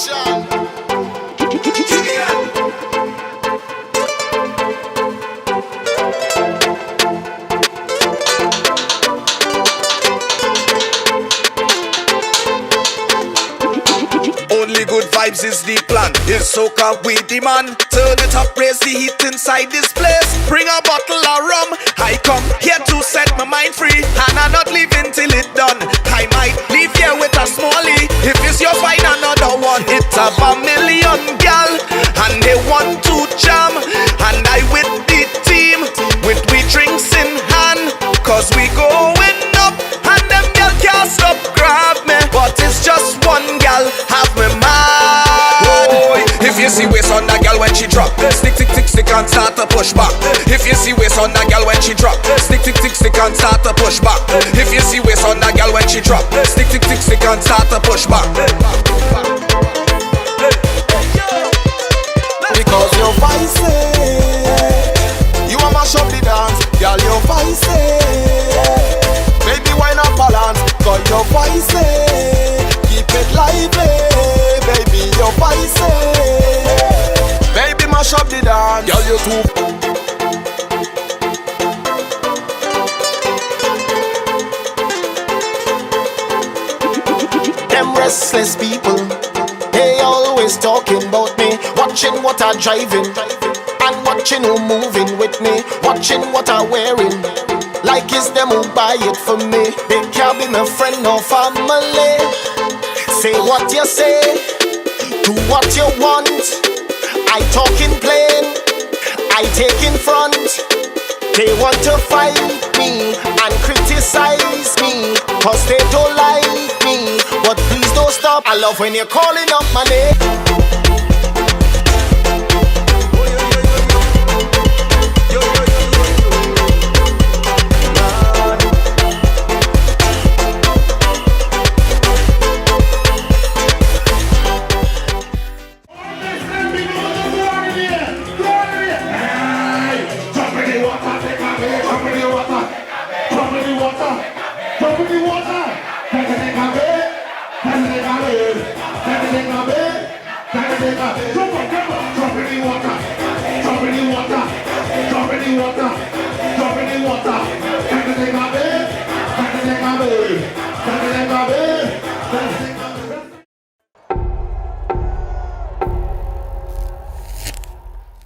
Only good vibes is the plan. It's soca with the man. Turn it up, raise the heat inside this place. Bring a bottle of rum. I come here to set my mind free, and I'm not leaving till it done. I might leave here with a smallie. If it's your find another one. It's a million gal, and they want to jam. And I with the team, with we drinks in hand. Cause we going up, and them gal can't stop grab me. But it's just one gal, have me mad. Boy, if you see waist on that gal when she drop, stick, stick, stick, stick and start to push back. If you see waist on that gal when she drop, stick, stick, stick, stick and start to push back. If you see waist on that gal when she drop, stick, stick, stick, stick and start to push back. Because you're feisty, you a mash up the dance, girl. You're feisty, baby why not balance? Cause you're feisty, keep it lively, baby you're feisty, baby mash up the dance, girl you too. Them restless people, they always talking about me, watching what I'm driving, and watching who moving with me, watching what I'm wearing. Like it's them who buy it for me. They can't be my friend or family. Say what you say, do what you want. I talk in plain, I take in front. They want to fight me and criticize me, cause they don't like me. But please don't stop, I love when you're calling up my name. Drop in the water,